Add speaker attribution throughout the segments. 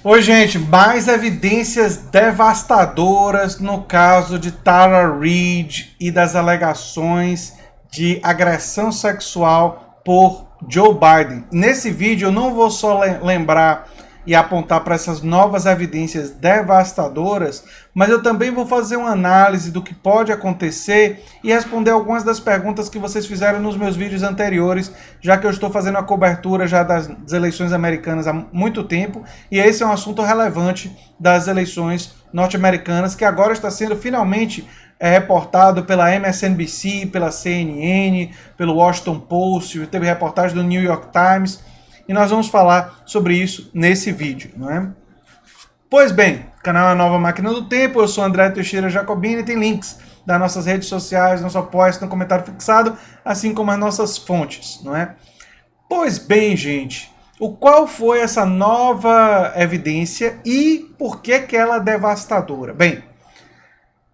Speaker 1: Oi, gente, mais evidências devastadoras no caso de Tara Reade e das alegações de agressão sexual por Joe Biden. Nesse vídeo eu não vou só lembrar e apontar para essas novas evidências devastadoras, mas eu também vou fazer uma análise do que pode acontecer e responder algumas das perguntas que vocês fizeram nos meus vídeos anteriores, já que eu estou fazendo a cobertura já das eleições americanas há muito tempo, e esse é um assunto relevante das eleições norte-americanas, que agora está sendo finalmente reportado pela MSNBC, pela CNN, pelo Washington Post, teve reportagem do New York Times, e nós vamos falar sobre isso nesse vídeo, não é? Pois bem, o canal é a Nova Máquina do Tempo, eu sou André Teixeira Jacobini, tem links das nossas redes sociais, nosso apoio no comentário fixado, assim como as nossas fontes, não é? Pois bem, gente, qual foi essa nova evidência e por que ela é devastadora? Bem,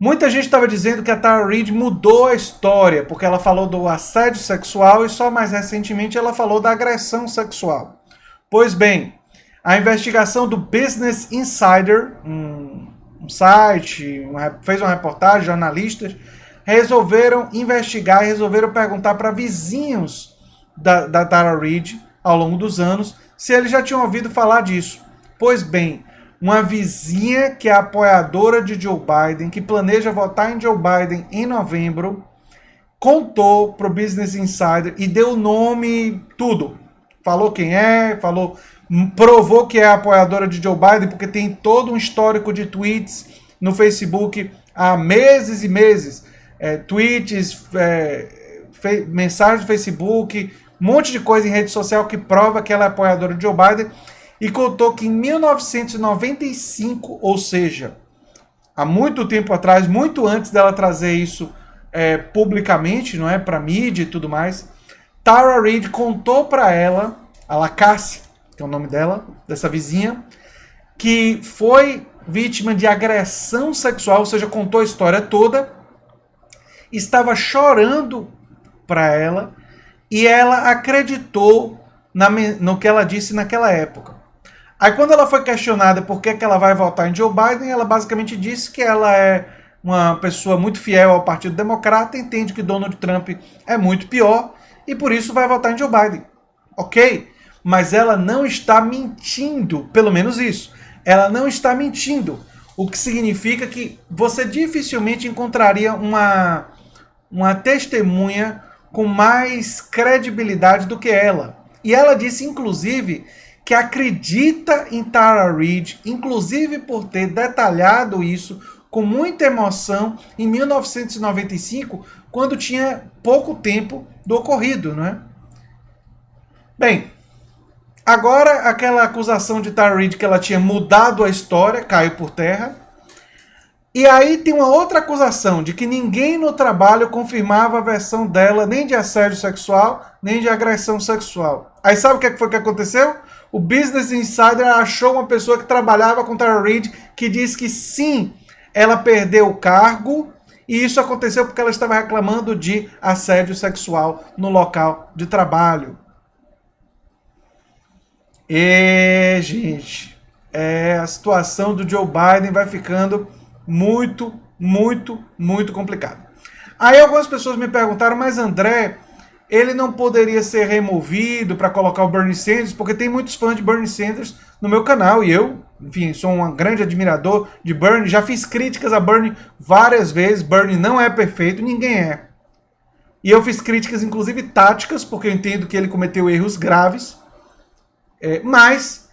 Speaker 1: muita gente estava dizendo que a Tara Reade mudou a história, porque ela falou do assédio sexual e só mais recentemente ela falou da agressão sexual. Pois bem, a investigação do Business Insider, um site, fez uma reportagem, jornalistas, resolveram investigar e resolveram perguntar para vizinhos da Tara Reade, ao longo dos anos, se eles já tinham ouvido falar disso. Pois bem, uma vizinha que é apoiadora de Joe Biden, que planeja votar em Joe Biden em novembro, contou para o Business Insider e deu o nome, tudo. Falou quem é, provou que é apoiadora de Joe Biden, porque tem todo um histórico de tweets no Facebook há meses e meses. Tweets, mensagens do Facebook, um monte de coisa em rede social que prova que ela é apoiadora de Joe Biden. E contou que em 1995, ou seja, há muito tempo atrás, muito antes dela trazer isso publicamente, não é, para mídia e tudo mais, Tara Reade contou para ela, a Lacassie, que é o nome dela, dessa vizinha, que foi vítima de agressão sexual, ou seja, contou a história toda, estava chorando para ela e ela acreditou no que ela disse naquela época. Aí quando ela foi questionada por que ela vai votar em Joe Biden, ela basicamente disse que ela é uma pessoa muito fiel ao Partido Democrata, entende que Donald Trump é muito pior e por isso vai votar em Joe Biden. Ok? Mas ela não está mentindo, pelo menos isso. Ela não está mentindo, o que significa que você dificilmente encontraria uma testemunha com mais credibilidade do que ela. E ela disse, inclusive, que acredita em Tara Reade, inclusive por ter detalhado isso com muita emoção em 1995, quando tinha pouco tempo do ocorrido, não é? Bem, agora aquela acusação de Tara Reade que ela tinha mudado a história caiu por terra. E aí tem uma outra acusação de que ninguém no trabalho confirmava a versão dela nem de assédio sexual, nem de agressão sexual. Aí sabe o que foi que aconteceu? O Business Insider achou uma pessoa que trabalhava com Tara Reade que disse que sim, ela perdeu o cargo e isso aconteceu porque ela estava reclamando de assédio sexual no local de trabalho. E, gente, a situação do Joe Biden vai ficando muito complicada. Aí algumas pessoas me perguntaram, mas André, ele não poderia ser removido para colocar o Bernie Sanders, porque tem muitos fãs de Bernie Sanders no meu canal, e eu, enfim, sou um grande admirador de Bernie, já fiz críticas a Bernie várias vezes, Bernie não é perfeito, ninguém é. E eu fiz críticas, inclusive táticas, porque eu entendo que ele cometeu erros graves, mas,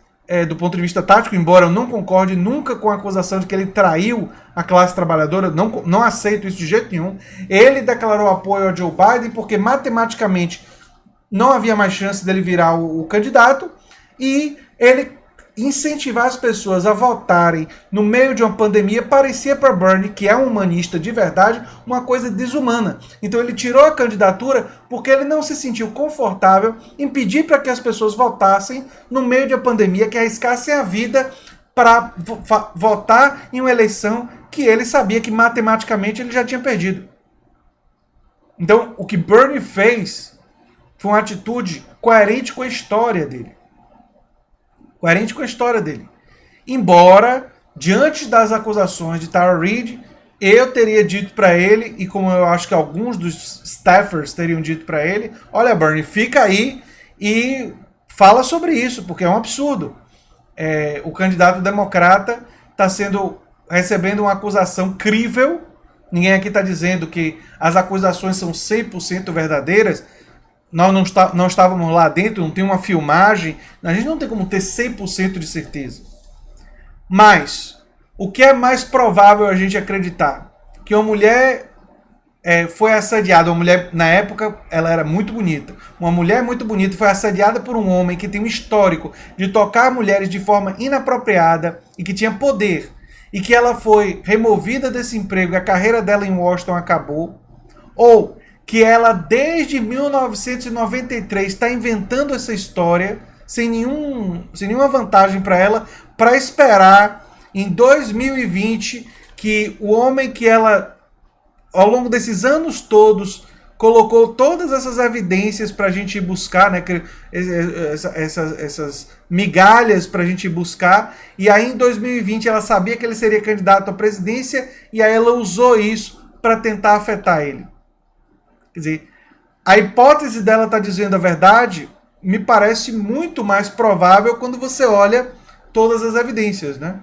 Speaker 1: do ponto de vista tático, embora eu não concorde nunca com a acusação de que ele traiu a classe trabalhadora, não aceito isso de jeito nenhum. Ele declarou apoio ao Joe Biden porque matematicamente não havia mais chance dele virar o candidato e ele incentivar as pessoas a votarem no meio de uma pandemia parecia para Bernie, que é um humanista de verdade, uma coisa desumana. Então ele tirou a candidatura porque ele não se sentiu confortável em pedir para que as pessoas votassem no meio de uma pandemia, que arriscassem a vida para votar em uma eleição que ele sabia que matematicamente ele já tinha perdido. Então o que Bernie fez foi uma atitude coerente com a história dele. Embora, diante das acusações de Tara Reade, eu teria dito para ele, e como eu acho que alguns dos staffers teriam dito para ele, olha, Bernie, fica aí e fala sobre isso, porque é um absurdo. O candidato democrata está recebendo uma acusação crível. Ninguém aqui está dizendo que as acusações são 100% verdadeiras. Nós não estávamos lá dentro, não tem uma filmagem. A gente não tem como ter 100% de certeza. Mas, o que é mais provável a gente acreditar? Que uma mulher foi assediada. Uma mulher, na época, ela era muito bonita. Uma mulher muito bonita foi assediada por um homem que tem um histórico de tocar mulheres de forma inapropriada e que tinha poder. E que ela foi removida desse emprego e a carreira dela em Washington acabou. Ou que ela, desde 1993, está inventando essa história sem nenhuma vantagem para ela, para esperar em 2020 que o homem que ela, ao longo desses anos todos, colocou todas essas evidências para a gente buscar, né, essas migalhas para a gente buscar, e aí em 2020 ela sabia que ele seria candidato à presidência, e aí ela usou isso para tentar afetar ele. Quer dizer, a hipótese dela estar dizendo a verdade me parece muito mais provável quando você olha todas as evidências, né?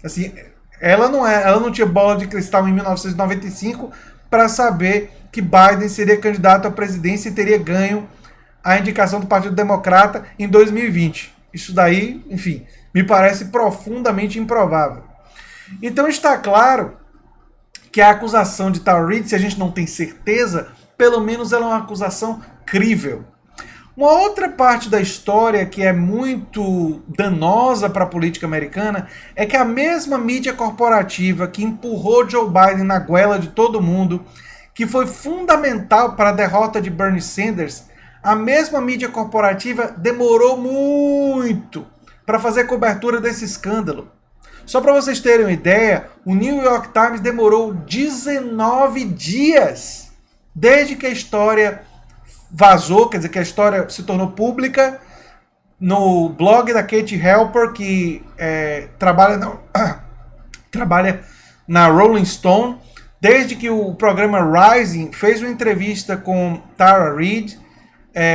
Speaker 1: Assim, ela não tinha bola de cristal em 1995 para saber que Biden seria candidato à presidência e teria ganho a indicação do Partido Democrata em 2020. Isso daí, enfim, me parece profundamente improvável. Então está claro que a acusação de Tara Reade, se a gente não tem certeza, pelo menos ela é uma acusação crível. Uma outra parte da história que é muito danosa para a política americana é que a mesma mídia corporativa que empurrou Joe Biden na goela de todo mundo, que foi fundamental para a derrota de Bernie Sanders, a mesma mídia corporativa demorou muito para fazer cobertura desse escândalo. Só para vocês terem uma ideia, o New York Times demorou 19 dias desde que a história vazou, quer dizer, que a história se tornou pública, no blog da Katie Halper, que trabalha na Rolling Stone, desde que o programa Rising fez uma entrevista com Tara Reade,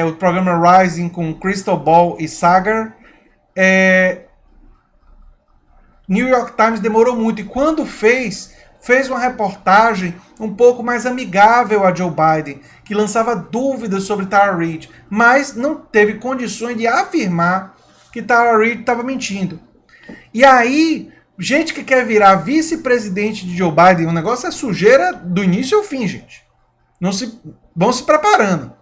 Speaker 1: o programa Rising com Crystal Ball e Sagar, New York Times demorou muito, e quando fez uma reportagem um pouco mais amigável a Joe Biden, que lançava dúvidas sobre Tara Reade, mas não teve condições de afirmar que Tara Reade estava mentindo. E aí, gente que quer virar vice-presidente de Joe Biden, o negócio é sujeira do início ao fim, gente. Vão se preparando.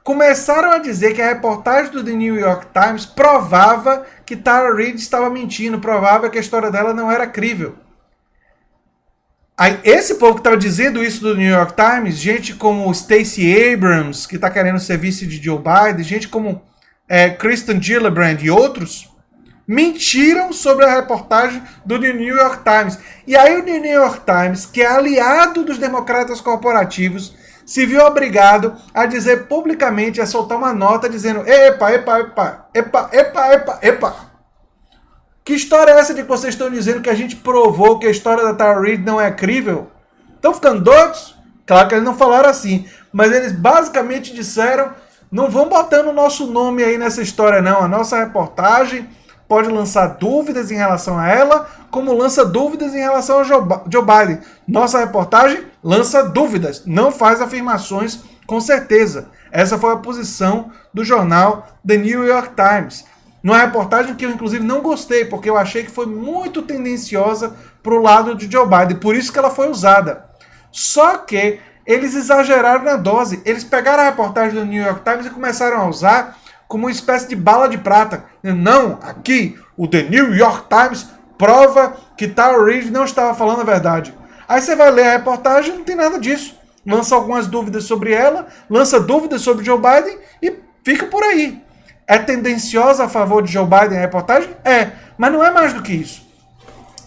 Speaker 1: Começaram a dizer que a reportagem do The New York Times provava que Tara Reade estava mentindo, provava que a história dela não era crível. Aí, esse povo que estava dizendo isso do New York Times, gente como Stacey Abrams, que está querendo ser vice de Joe Biden, gente como Kristen Gillibrand e outros, mentiram sobre a reportagem do The New York Times. E aí o The New York Times, que é aliado dos democratas corporativos, se viu obrigado a dizer publicamente, a soltar uma nota dizendo: epa. Que história é essa de que vocês estão dizendo que a gente provou que a história da Tara Reade não é crível? Estão ficando doidos? Claro que eles não falaram assim, mas eles basicamente disseram: não vão botando o nosso nome aí nessa história não, a nossa reportagem pode lançar dúvidas em relação a ela, como lança dúvidas em relação a Joe Biden. Nossa reportagem lança dúvidas, não faz afirmações com certeza. Essa foi a posição do jornal The New York Times. Numa reportagem que eu, inclusive, não gostei, porque eu achei que foi muito tendenciosa para o lado de Joe Biden, por isso que ela foi usada. Só que eles exageraram na dose. Eles pegaram a reportagem do New York Times e começaram a usar como uma espécie de bala de prata. Não, aqui, o The New York Times prova que Tara Reade não estava falando a verdade. Aí você vai ler a reportagem e não tem nada disso. Lança algumas dúvidas sobre ela, lança dúvidas sobre Joe Biden e fica por aí. É tendenciosa a favor de Joe Biden a reportagem? É, mas não é mais do que isso.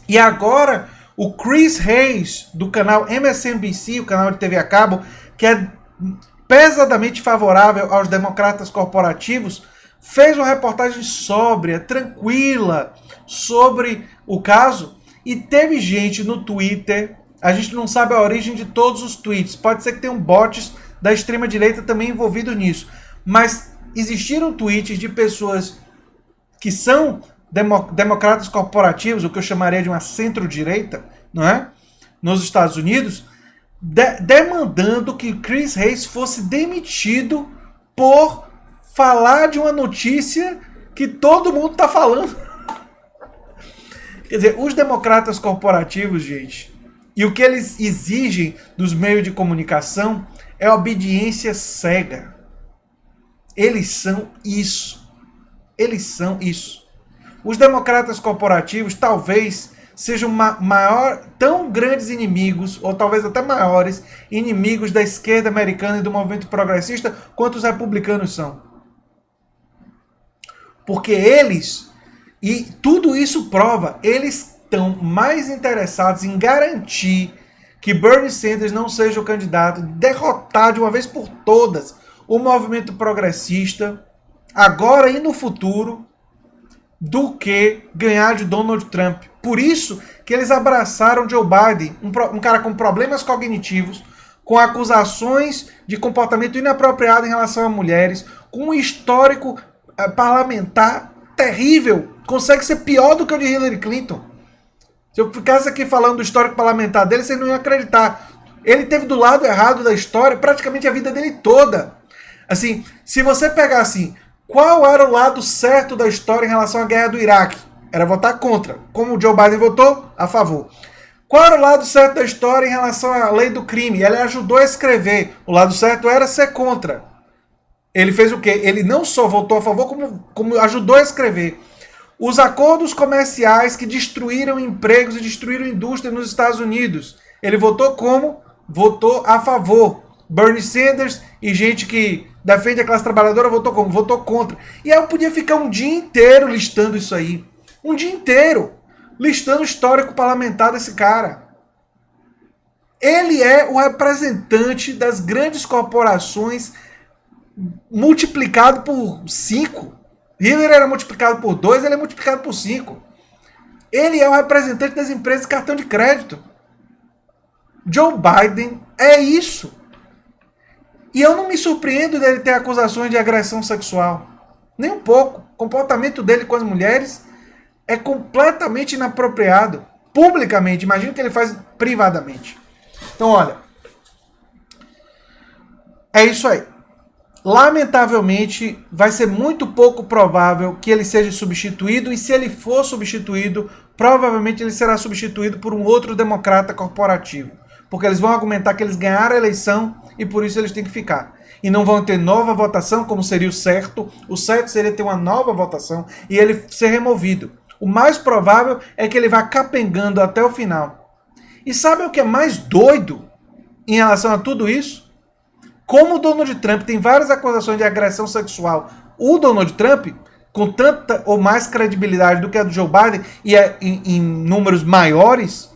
Speaker 1: E agora, o Chris Hayes, do canal MSNBC, o canal de TV a cabo, que é pesadamente favorável aos democratas corporativos, fez uma reportagem sóbria, tranquila, sobre o caso, e teve gente no Twitter, a gente não sabe a origem de todos os tweets, pode ser que tenham bots da extrema-direita também envolvidos nisso, mas existiram tweets de pessoas que são democratas corporativos, o que eu chamaria de uma centro-direita, não é? Nos Estados Unidos, demandando que Chris Hayes fosse demitido por falar de uma notícia que todo mundo está falando. Quer dizer, os democratas corporativos, gente, e o que eles exigem dos meios de comunicação é obediência cega. Eles são isso. Eles são isso. Os democratas corporativos talvez sejam tão grandes inimigos, ou talvez até maiores, inimigos da esquerda americana e do movimento progressista quanto os republicanos são. Porque eles, e tudo isso prova, eles estão mais interessados em garantir que Bernie Sanders não seja o candidato, derrotar de uma vez por todas o movimento progressista, agora e no futuro, do que ganhar de Donald Trump. Por isso que eles abraçaram Joe Biden, um cara com problemas cognitivos, com acusações de comportamento inapropriado em relação a mulheres, com um histórico parlamentar terrível, consegue ser pior do que o de Hillary Clinton. Se eu ficasse aqui falando do histórico parlamentar dele, vocês não iam acreditar. Ele teve do lado errado da história praticamente a vida dele toda. Assim, se você pegar assim, qual era o lado certo da história em relação à guerra do Iraque? Era votar contra. Como o Joe Biden votou? A favor. Qual era o lado certo da história em relação à lei do crime? Ele ajudou a escrever. O lado certo era ser contra. Ele fez o quê? Ele não só votou a favor, como ajudou a escrever. Os acordos comerciais que destruíram empregos e destruíram indústria nos Estados Unidos. Ele votou como? Votou a favor. Bernie Sanders e gente que defende a classe trabalhadora votou como? Votou contra. E aí eu podia ficar um dia inteiro listando isso aí. Um dia inteiro. Listando o histórico parlamentar desse cara. Ele é o representante das grandes corporações multiplicado por 5. Hillary era multiplicado por 2, ele é multiplicado por 5. Ele é o representante das empresas de cartão de crédito. Joe Biden é isso. E eu não me surpreendo dele ter acusações de agressão sexual. Nem um pouco. O comportamento dele com as mulheres é completamente inapropriado. Publicamente. Imagina o que ele faz privadamente. Então, olha. É isso aí. Lamentavelmente, vai ser muito pouco provável que ele seja substituído. E se ele for substituído, provavelmente ele será substituído por um outro democrata corporativo. Porque eles vão argumentar que eles ganharam a eleição e por isso eles têm que ficar. E não vão ter nova votação, como seria o certo. O certo seria ter uma nova votação e ele ser removido. O mais provável é que ele vá capengando até o final. E sabe o que é mais doido em relação a tudo isso? Como o Donald Trump tem várias acusações de agressão sexual, o Donald Trump, com tanta ou mais credibilidade do que a do Joe Biden, e é em números maiores,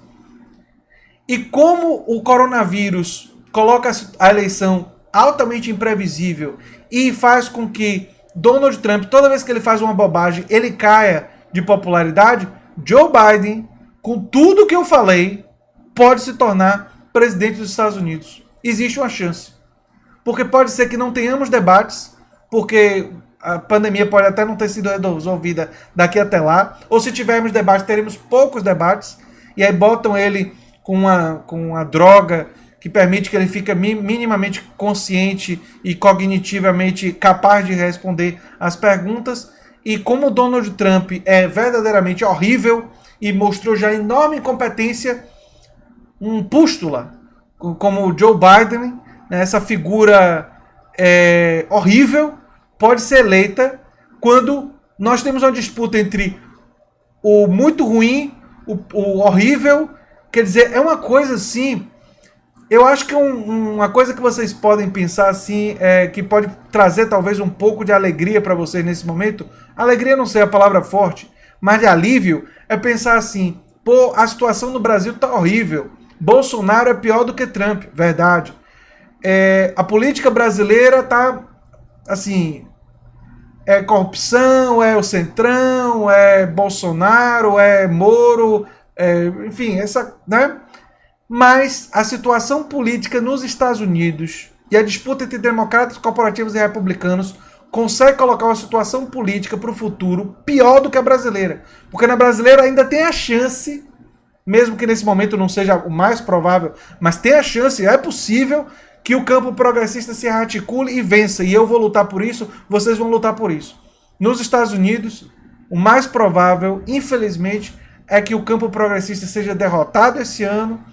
Speaker 1: e como o coronavírus coloca a eleição altamente imprevisível e faz com que Donald Trump, toda vez que ele faz uma bobagem, ele caia de popularidade, Joe Biden, com tudo que eu falei, pode se tornar presidente dos Estados Unidos. Existe uma chance. Porque pode ser que não tenhamos debates, porque a pandemia pode até não ter sido resolvida daqui até lá, ou se tivermos debate, teremos poucos debates, e aí botam ele com uma droga que permite que ele fique minimamente consciente e cognitivamente capaz de responder as perguntas. E como o Donald Trump é verdadeiramente horrível e mostrou já enorme incompetência, um pústula como o Joe Biden, né, essa figura horrível, pode ser eleita quando nós temos uma disputa entre o muito ruim, o horrível. Quer dizer, é uma coisa assim, eu acho que uma coisa que vocês podem pensar assim, que pode trazer talvez um pouco de alegria para vocês nesse momento, alegria não sei a palavra forte, mas de alívio, é pensar assim, pô, a situação no Brasil tá horrível, Bolsonaro é pior do que Trump, verdade. A política brasileira tá, assim, É corrupção, é o Centrão, é Bolsonaro, é Moro, enfim, né? Mas a situação política nos Estados Unidos e a disputa entre democratas, corporativos e republicanos consegue colocar uma situação política para o futuro pior do que a brasileira. Porque na brasileira ainda tem a chance, mesmo que nesse momento não seja o mais provável, mas tem a chance, é possível que o campo progressista se articule e vença. E eu vou lutar por isso, vocês vão lutar por isso. Nos Estados Unidos, o mais provável, infelizmente, é que o campo progressista seja derrotado esse ano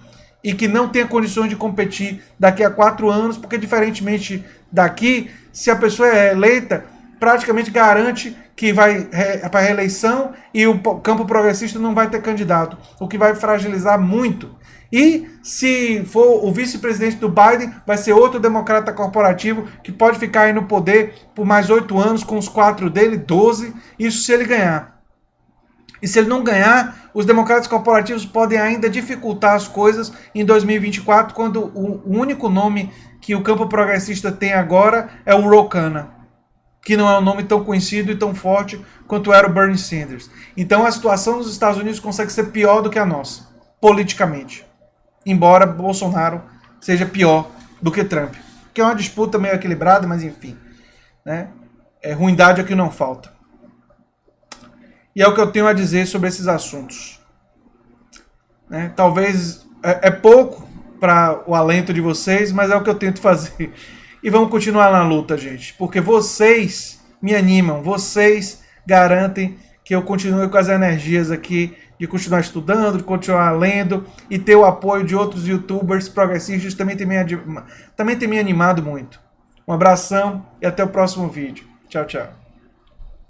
Speaker 1: e que não tenha condições de competir daqui a 4 anos, porque diferentemente daqui, se a pessoa é eleita, praticamente garante que vai para a reeleição e o campo progressista não vai ter candidato, o que vai fragilizar muito. E se for o vice-presidente do Biden, vai ser outro democrata corporativo que pode ficar aí no poder por mais 8 anos, com os 4 dele, 12, isso se ele ganhar. E se ele não ganhar, os democratas corporativos podem ainda dificultar as coisas em 2024, quando o único nome que o campo progressista tem agora é o Ro Khanna, que não é um nome tão conhecido e tão forte quanto era o Bernie Sanders. Então a situação nos Estados Unidos consegue ser pior do que a nossa, politicamente. Embora Bolsonaro seja pior do que Trump. Que é uma disputa meio equilibrada, mas enfim. Né? Ruindade é que não falta. E é o que eu tenho a dizer sobre esses assuntos. Né? Talvez é pouco para o alento de vocês, mas é o que eu tento fazer. E vamos continuar na luta, gente. Porque vocês me animam, vocês garantem que eu continue com as energias aqui de continuar estudando, de continuar lendo e ter o apoio de outros youtubers progressistas também tem me animado muito. Um abração e até o próximo vídeo. Tchau, tchau.